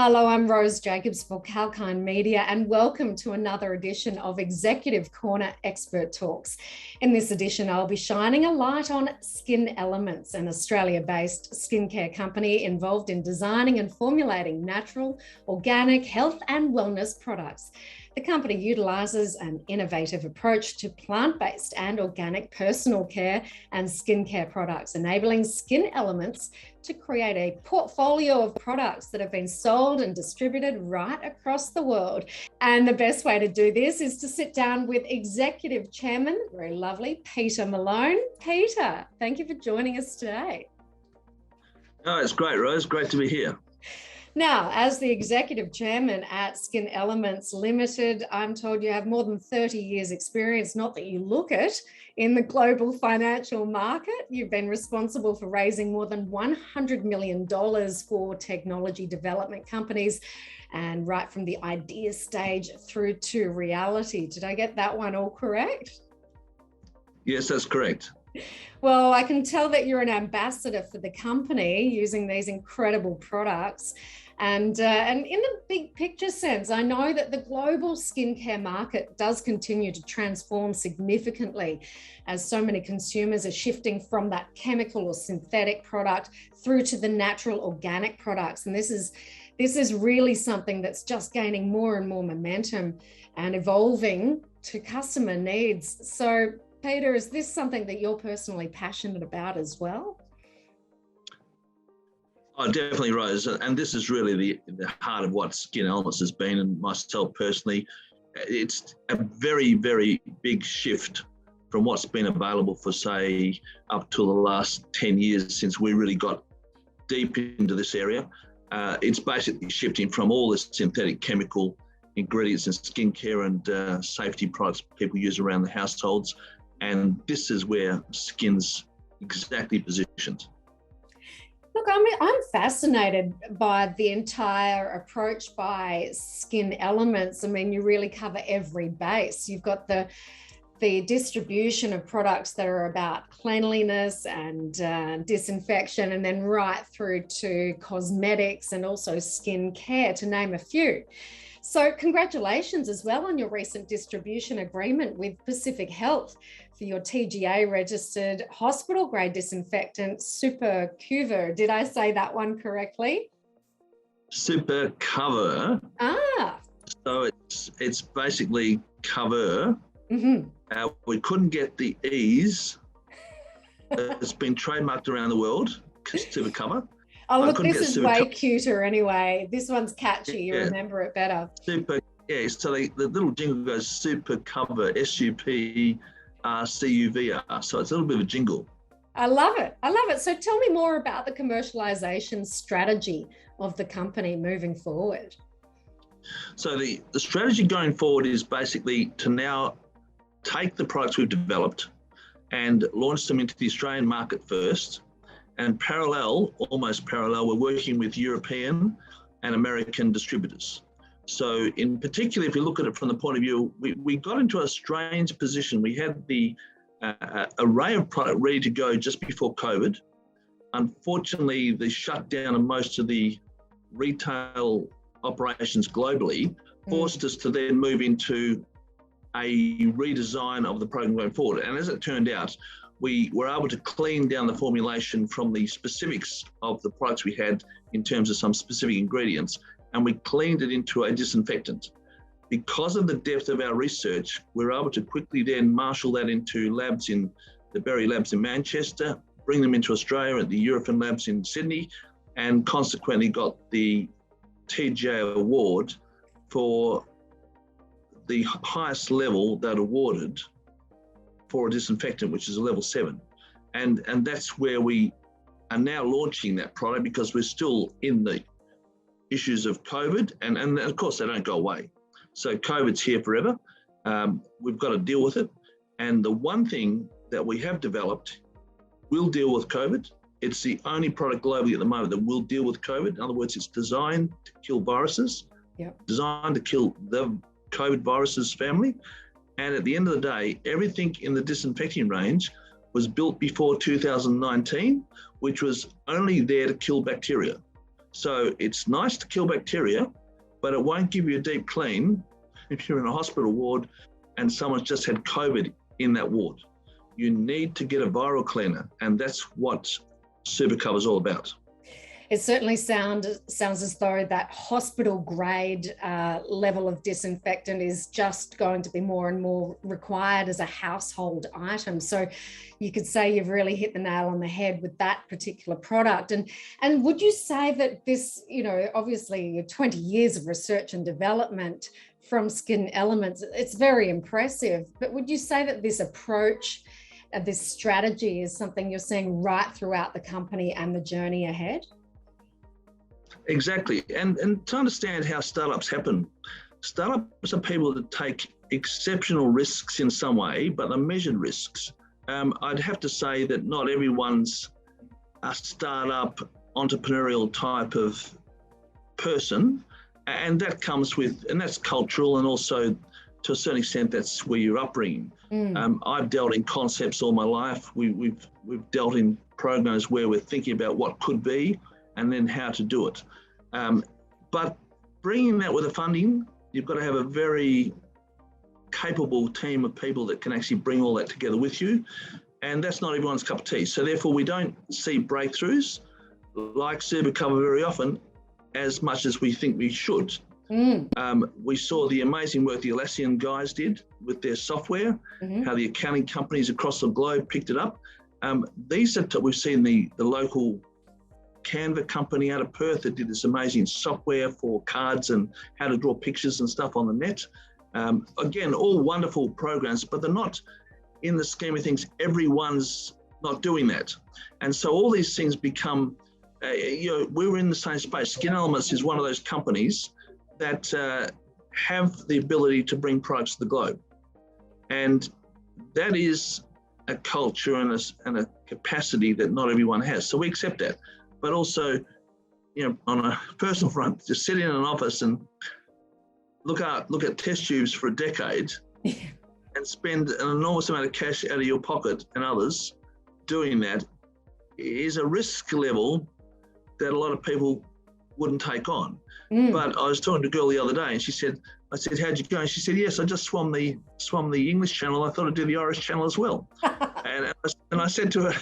Hello, I'm Rose Jacobs for Kalkine Media, and welcome to another edition of Executive Corner Expert Talks. In this edition, I'll be shining a light on Skin Elements, an Australia-based skincare company involved in designing and formulating natural, organic, health and wellness products. The company utilises an innovative approach to plant-based and organic personal care and skincare products, enabling Skin Elements to create a portfolio of products that have been sold and distributed right across the world. And the best way to do this is to sit down with Executive Chairman, very lovely, Peter Malone. Peter, thank you for joining us today. Oh, it's great, Rose. Great to be here. Now, as the Executive Chairman at Skin Elements Limited, I'm told you have more than 30 years experience, not that you look it, in the global financial market. You've been responsible for raising more than $100 million for technology development companies, and right from the idea stage through to reality. Did I get that one all correct? Yes, that's correct. Well, I can tell that you're an ambassador for the company using these incredible products. And in the big picture sense, I know that the global skincare market does continue to transform significantly as so many consumers are shifting from that chemical or synthetic product through to the natural organic products. And this is really something that's just gaining more and more momentum and evolving to customer needs. So, Peter, is this something that you're personally passionate about as well? Oh, definitely, Rose. And this is really the heart of what Skin Elements has been, and myself personally. It's a very, very big shift from what's been available for, say, up to the last 10 years since we really got deep into this area. It's basically shifting from all the synthetic chemical ingredients in skincare and safety products people use around the households. And this is where Skin's exactly positioned. Look, I'm fascinated by the entire approach by Skin Elements. I mean, you really cover every base. You've got the distribution of products that are about cleanliness and disinfection, and then right through to cosmetics and also skin care, to name a few. So congratulations as well on your recent distribution agreement with Pacific Health for your TGA registered hospital grade disinfectant, SuprCuvr. Did I say that one correctly? SuprCuvr. So it's basically cover. Mm-hmm. We couldn't get the ease. It's been trademarked around the world, SuprCuvr. Oh, look, this is way cuter anyway. This one's catchy. You remember it better. So the little jingle goes SuprCuvr, SuprCuvr. So it's a little bit of a jingle. I love it. I love it. So tell me more about the commercialization strategy of the company moving forward. So the strategy going forward is basically to now take the products we've developed and launch them into the Australian market first. And almost parallel, we're working with European and American distributors. So in particular, if you look at it from the point of view, we got into a strange position. We had the array of product ready to go just before COVID. Unfortunately, the shutdown of most of the retail operations globally forced us to then move into a redesign of the program going forward. And as it turned out, we were able to clean down the formulation from the specifics of the products we had in terms of some specific ingredients, and we cleaned it into a disinfectant. Because of the depth of our research, we were able to quickly then marshal that into labs in the Berry Labs in Manchester, bring them into Australia at the Eurofin Labs in Sydney, and consequently got the TGA award for the highest level that awarded for a disinfectant, which is a level 7. And that's where we are now launching that product, because we're still in the issues of COVID, and of course they don't go away. So COVID's here forever. We've got to deal with it. And the one thing that we have developed will deal with COVID. It's the only product globally at the moment that will deal with COVID. In other words, it's designed to kill viruses, designed to kill the COVID viruses family. And at the end of the day, everything in the disinfecting range was built before 2019, which was only there to kill bacteria. So it's nice to kill bacteria, but it won't give you a deep clean if you're in a hospital ward and someone's just had COVID in that ward. You need to get a viral cleaner, and that's what SuprCuvr is all about. It certainly sounds as though that hospital grade level of disinfectant is just going to be more and more required as a household item. So you could say you've really hit the nail on the head with that particular product. And would you say that this, obviously 20 years of research and development from Skin Elements, it's very impressive, but would you say that this approach, this strategy is something you're seeing right throughout the company and the journey ahead? Exactly. And to understand how startups happen, startups are people that take exceptional risks in some way, but they're measured risks. I'd have to say that not everyone's a startup entrepreneurial type of person, and that comes with, and that's cultural, and also to a certain extent that's where you're upbringing. I've dealt in concepts all my life. We've dealt in programs where we're thinking about what could be and then how to do it. But bringing that with the funding, you've got to have a very capable team of people that can actually bring all that together with you. And that's not everyone's cup of tea. So therefore, we don't see breakthroughs like SuprCuvr very often as much as we think we should. We saw the amazing work the Atlassian guys did with their software, how the accounting companies across the globe picked it up. These are, we've seen the local Canva company out of Perth that did this amazing software for cards and how to draw pictures and stuff on the net. Again, all wonderful programs, but they're not, in the scheme of things, everyone's not doing that. And so all these things become, we're in the same space. Skin Elements is one of those companies that have the ability to bring products to the globe. And that is a culture and a capacity that not everyone has. So we accept that. But also, on a personal front, just sit in an office and look at test tubes for a decade and spend an enormous amount of cash out of your pocket and others doing that is a risk level that a lot of people wouldn't take on. But I was talking to a girl the other day, and I said, how'd you go? And she said, yes, I just swam the English Channel. I thought I'd do the Irish Channel as well. and I said to her,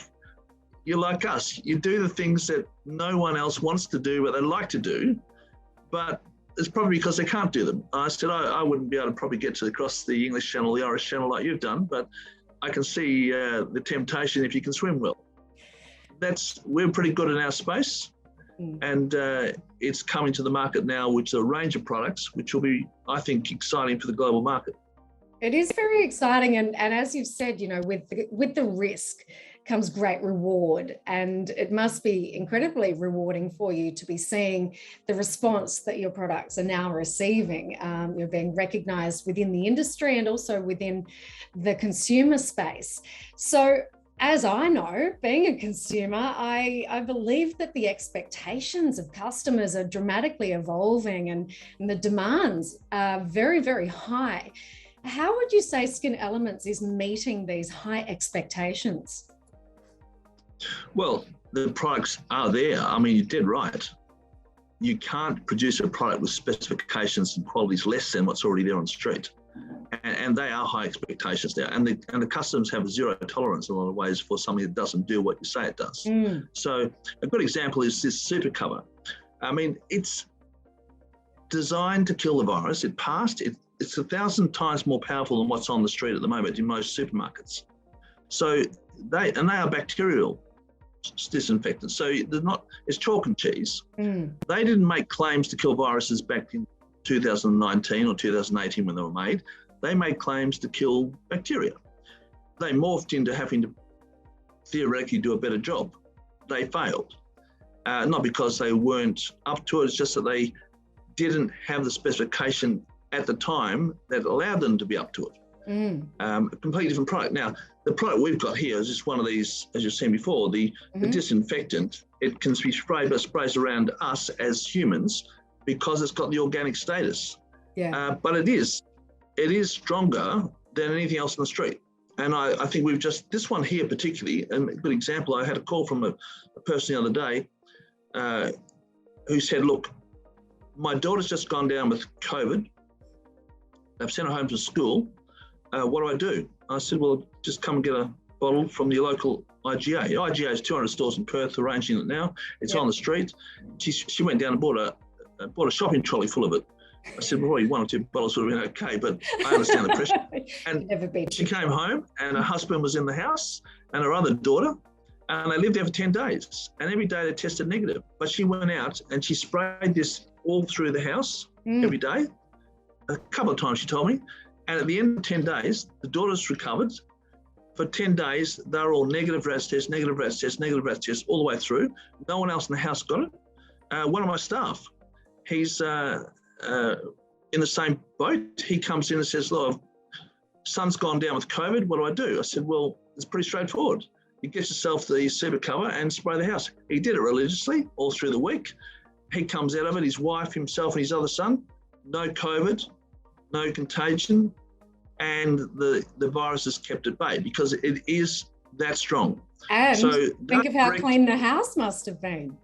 you're like us. You do the things that no one else wants to do, but they like to do, but it's probably because they can't do them. I said, I wouldn't be able to probably get across the English Channel, the Irish Channel like you've done, but I can see the temptation if you can swim well. We're pretty good in our space, and it's coming to the market now, which is a range of products, which will be, I think, exciting for the global market. It is very exciting, and as you've said, with the risk comes great reward, and it must be incredibly rewarding for you to be seeing the response that your products are now receiving. You're being recognized within the industry and also within the consumer space. So as I know, being a consumer, I believe that the expectations of customers are dramatically evolving, and the demands are very, very high. How would you say Skin Elements is meeting these high expectations? Well, the products are there. I mean, you did right. You can't produce a product with specifications and qualities less than what's already there on the street. And they are high expectations there. And the customers have zero tolerance in a lot of ways for something that doesn't do what you say it does. So a good example is this SuprCuvr. I mean, it's designed to kill the virus. It passed. It's 1,000 times more powerful than what's on the street at the moment in most supermarkets. So they are bacterial disinfectants. So it's chalk and cheese. They didn't make claims to kill viruses back in 2019 or 2018 when they were made. They made claims to kill bacteria. They morphed into having to theoretically do a better job. They failed. Not because they weren't up to it, it's just that they didn't have the specification at the time that allowed them to be up to it. A completely different product. Now, the product we've got here is just one of these, as you've seen before, the disinfectant. It can be sprayed, but sprays around us as humans because it's got the organic status. But it is stronger than anything else in the street. And I think this one here particularly, and a good example, I had a call from a person the other day who said, look, my daughter's just gone down with COVID. They've sent her home to school. What do I do? I said, well, just come and get a bottle from your local IGA. IGA has 200 stores in Perth arranging it now. It's on the street. She went down and bought a shopping trolley full of it. I said, well, probably 1 or 2 bottles would have been okay, but I understand the pressure. And she came home and her husband was in the house and her other daughter, and they lived there for 10 days. And every day they tested negative. But she went out and she sprayed this all through the house every day. A couple of times she told me. And at the end of 10 days, the daughter's recovered. For 10 days, they were all negative RAS tests, negative RAS tests, negative RAS tests all the way through. No one else in the house got it. One of my staff, he's in the same boat. He comes in and says, look, son's gone down with COVID. What do? I said, well, it's pretty straightforward. You get yourself the SuprCuvr and spray the house. He did it religiously all through the week. He comes out of it, his wife, himself, and his other son, no COVID, no contagion, and the virus is kept at bay because it is that strong. And so think of how clean the house must have been.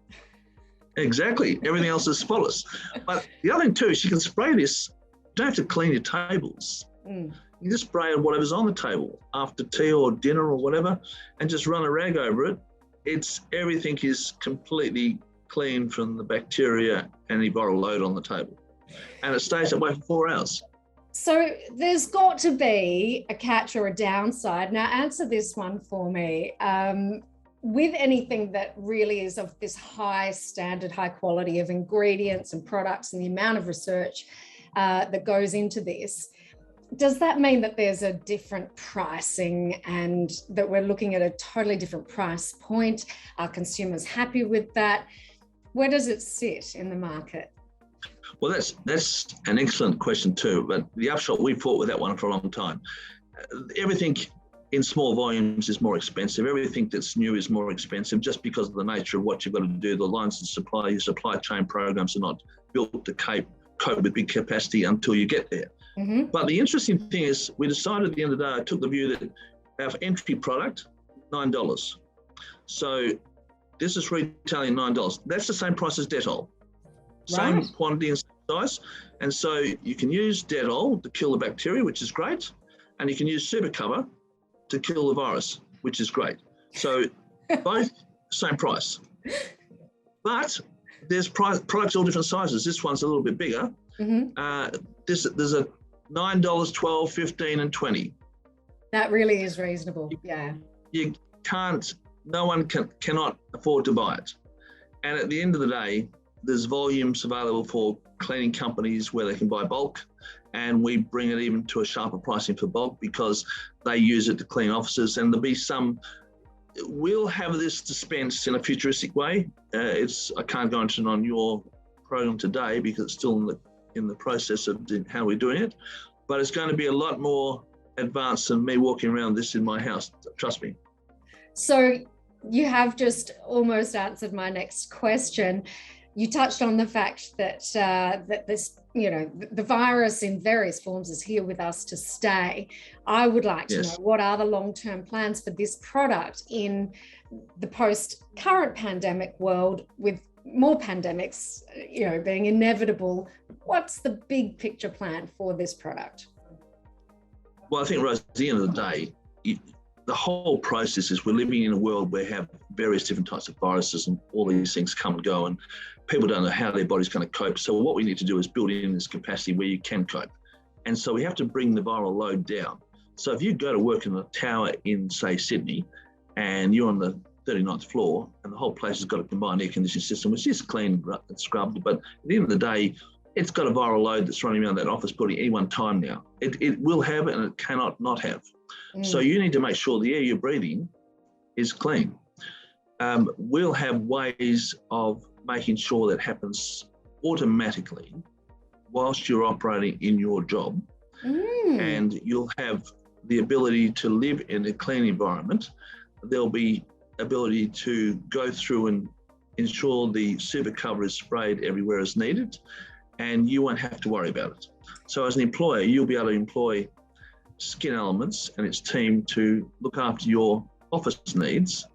Exactly. Everything else is spotless. But the other thing too is you can spray this. You don't have to clean your tables. You just spray on whatever's on the table after tea or dinner or whatever, and just run a rag over it. Everything is completely clean from the bacteria and any viral load on the table. And it stays that way for 4 hours. So there's got to be a catch or a downside. Now answer this one for me. With anything that really is of this high standard, high quality of ingredients and products and the amount of research that goes into this, does that mean that there's a different pricing and that we're looking at a totally different price point? Are consumers happy with that? Where does it sit in the market? Well, that's an excellent question too, but the upshot, we fought with that one for a long time. Everything in small volumes is more expensive. Everything that's new is more expensive just because of the nature of what you've got to do. The lines of supply, your supply chain programs are not built to cope with big capacity until you get there. But the interesting thing is we decided at the end of the day, I took the view that our entry product, $9. So this is retailing $9. That's the same price as Dettol. Same quantity and size. And so you can use Dettol to kill the bacteria, which is great. And you can use SuprCuvr to kill the virus, which is great. So both same price. But there's products all different sizes. This one's a little bit bigger. There's a $9, $12, $15 and $20. That really is reasonable. You can't, no one cannot afford to buy it. And at the end of the day, there's volumes available for cleaning companies where they can buy bulk, and we bring it even to a sharper pricing for bulk because they use it to clean offices. And there'll be we'll have this dispensed in a futuristic way. I can't go into it on your program today because it's still in the process of how we're doing it, but it's going to be a lot more advanced than me walking around this in my house, trust me. So you have just almost answered my next question. You touched on the fact that that this, the virus in various forms is here with us to stay. I would like to know, what are the long-term plans for this product in the post-current pandemic world with more pandemics, being inevitable? What's the big picture plan for this product? Well, I think, Rose, at the end of the day, the whole process is we're living in a world where we have various different types of viruses and all these things come and go, and people don't know how their body's going to cope. So what we need to do is build in this capacity where you can cope. And so we have to bring the viral load down. So if you go to work in a tower in, say, Sydney, and you're on the 39th floor and the whole place has got a combined air conditioning system, which is clean and scrubbed, but at the end of the day, it's got a viral load that's running around that office building any one time now. It will have and it cannot not have. So you need to make sure the air you're breathing is clean. We'll have ways of making sure that happens automatically whilst you're operating in your job. And you'll have the ability to live in a clean environment. There'll be ability to go through and ensure the SuprCuvr is sprayed everywhere as needed, and you won't have to worry about it. So as an employer, you'll be able to employ Skin Elements and its team to look after your office needs,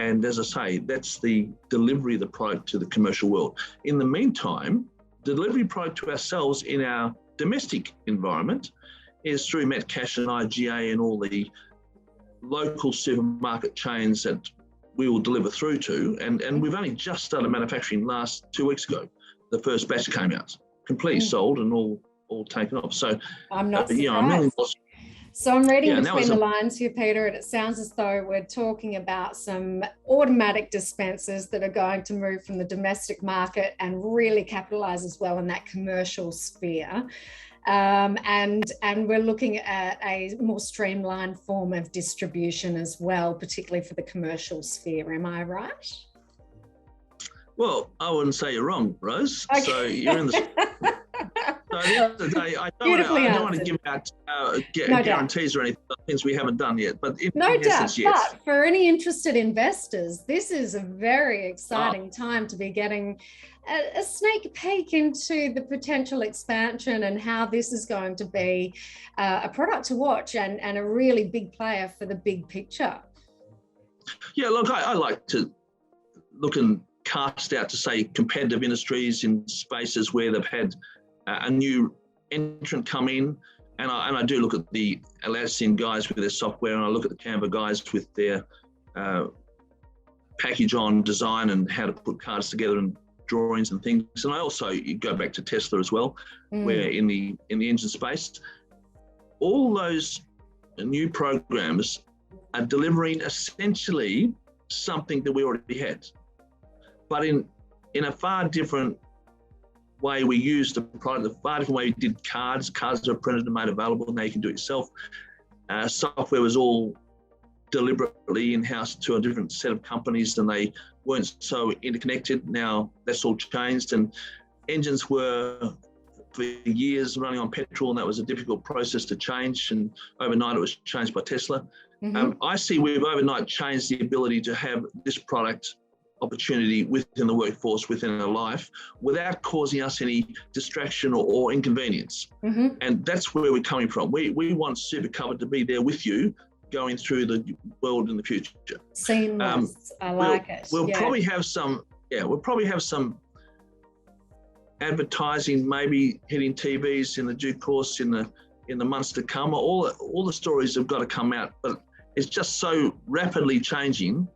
And as I say, that's the delivery of the product to the commercial world. In the meantime, delivery product to ourselves in our domestic environment is through Metcash and IGA and all the local supermarket chains that we will deliver through to. And we've only just started manufacturing last 2 weeks ago. The first batch came out, completely sold and all taken off. So I'm not surprised. So I'm reading between the lines here, Peter, and it sounds as though we're talking about some automatic dispensers that are going to move from the domestic market and really capitalise as well in that commercial sphere. And we're looking at a more streamlined form of distribution as well, particularly for the commercial sphere. Am I right? Well, I wouldn't say you're wrong, Rose. Okay. So you're in the... So at the end of the day, I don't want to give out guarantees or anything, things we haven't done yet. But in essence, yes. But for any interested investors, this is a very exciting time to be getting a sneak peek into the potential expansion and how this is going to be a product to watch and a really big player for the big picture. Yeah, look, I like to look and cast out to, say, competitive industries in spaces where they've had a new entrant come in, and I do look at the Atlassian guys with their software, and I look at the Canva guys with their package on design and how to put cards together and drawings and things. And I also go back to Tesla as well, where in the engine space, all those new programs are delivering essentially something that we already had, but in a far different way we used the product, the far different way we did cards. Cards are printed and made available. Now you can do it yourself. Software was all deliberately in-house to a different set of companies, and they weren't so interconnected. Now that's all changed, and engines were for years running on petrol, and that was a difficult process to change, and overnight it was changed by Tesla. I see we've overnight changed the ability to have this product opportunity within the workforce, within our life, without causing us any distraction or inconvenience. And that's where we're coming from. We want SuprCuvr to be there with you going through the world in the future. Seamless. I like it. We'll probably have some, we'll probably have some advertising maybe hitting TVs in the due course in the months to come. All the stories have got to come out, but it's just so rapidly changing.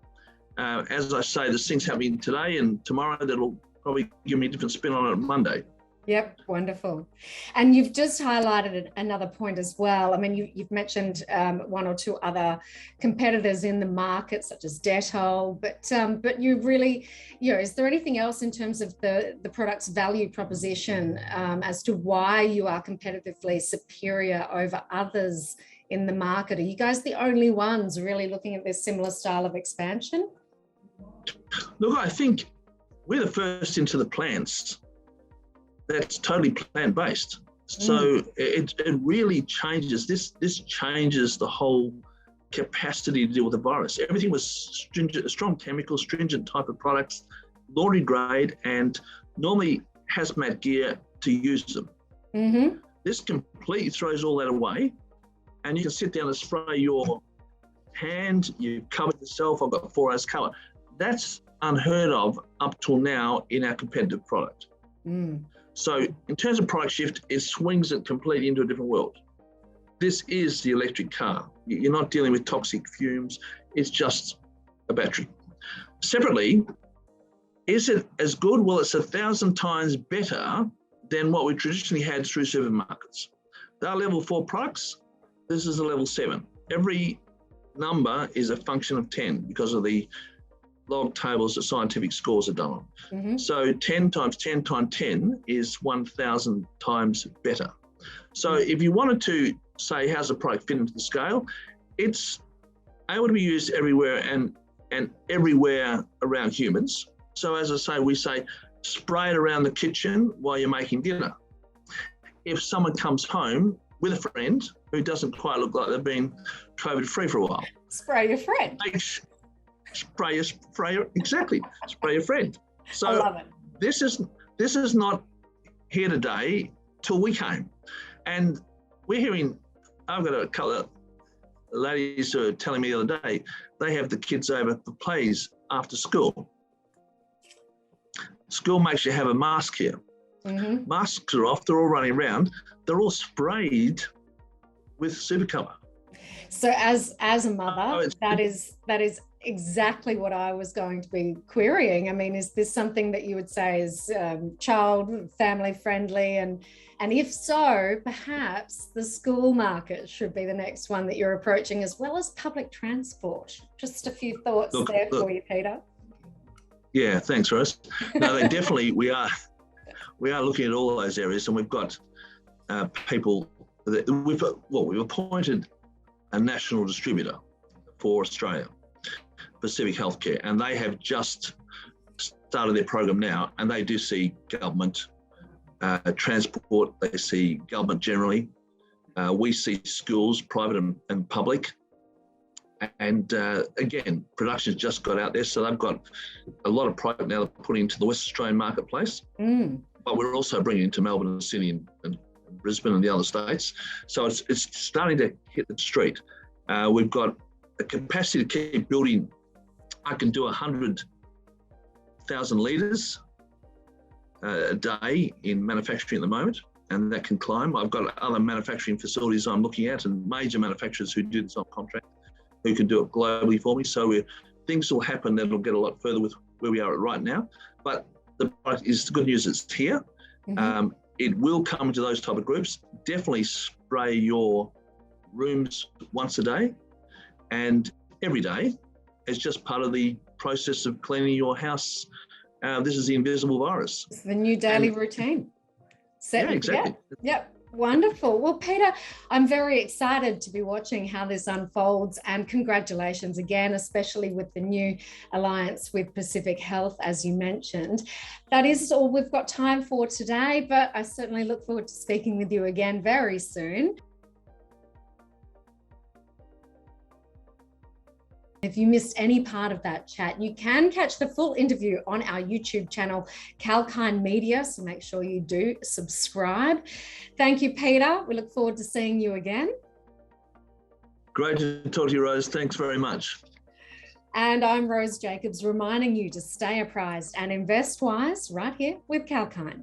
As I say, there's things happening today and tomorrow that'll probably give me a different spin on it on Monday. Yep, wonderful. And you've just highlighted another point as well. I mean, you've mentioned one or two other competitors in the market, such as Dettol, but you really, is there anything else in terms of the product's value proposition as to why you are competitively superior over others in the market? Are you guys the only ones really looking at this similar style of expansion? Look, I think we're the first into the plants that's totally plant-based. So it really changes. This changes the whole capacity to deal with the virus. Everything was stringent, strong chemicals, stringent type of products, laundry grade, and normally hazmat gear to use them. This completely throws all that away, and you can sit down and spray your hand. You've covered yourself. I've got 4 hours cover. That's unheard of up till now in our competitive product. So in terms of product shift, it swings it completely into a different world. This is the electric car. You're not dealing with toxic fumes. It's just a battery. Separately, is it as good? Well, it's 1,000 times better than what we traditionally had through supermarkets. They're level 4 products. This is a level 7. Every number is a function of 10 because of the log tables that scientific scores are done on. So 10 times 10 times 10 is 1,000 times better. So if you wanted to say, how's the product fit into the scale? It's able to be used everywhere and everywhere around humans. So as I say, we say, spray it around the kitchen while you're making dinner. If someone comes home with a friend who doesn't quite look like they've been COVID-free for a while, spray your friend. Spray your friend. So I love it. This is not here today till we came, and we're hearing. I've got a couple of ladies were telling me the other day, they have the kids over for plays after school. School makes you have a mask here. Mm-hmm. Masks are off, they're all running around, they're all sprayed with SuprCuvr. So as a mother, that is exactly what I was going to be querying. I mean, is this something that you would say is child, family friendly? And if so, perhaps the school market should be the next one that you're approaching, as well as public transport. Just a few thoughts for you, Peter. Yeah, thanks, Rose. No, they definitely, we are looking at all those areas, and we've got people that we've appointed a national distributor for Australia, Pacific Healthcare, and they have just started their program now, and they do see government transport, they see government generally, we see schools, private and public, and again, production's just got out there, so they've got a lot of product now they're putting into the West Australian marketplace, but we're also bringing into Melbourne and Sydney and Brisbane and the other states, so it's starting to hit the street. We've got a capacity to keep building. I can do 100,000 litres a day in manufacturing at the moment, and that can climb. I've got other manufacturing facilities I'm looking at, and major manufacturers who do this on contract, who can do it globally for me. So things will happen that'll get a lot further with where we are right now. But the good news, it's here. Mm-hmm. It will come to those type of groups. Definitely spray your rooms once a day and every day. It's just part of the process of cleaning your house. This is the invisible virus. It's the new daily routine. Yeah, exactly. Yep. Wonderful. Well, Peter, I'm very excited to be watching how this unfolds, and congratulations again, especially with the new alliance with Pacific Health, as you mentioned. That is all we've got time for today, but I certainly look forward to speaking with you again very soon. If you missed any part of that chat, you can catch the full interview on our YouTube channel, Kalkine Media, so make sure you do subscribe. Thank you, Peter. We look forward to seeing you again. Great to talk to you, Rose. Thanks very much. And I'm Rose Jacobs, reminding you to stay apprised and invest wise right here with Kalkine.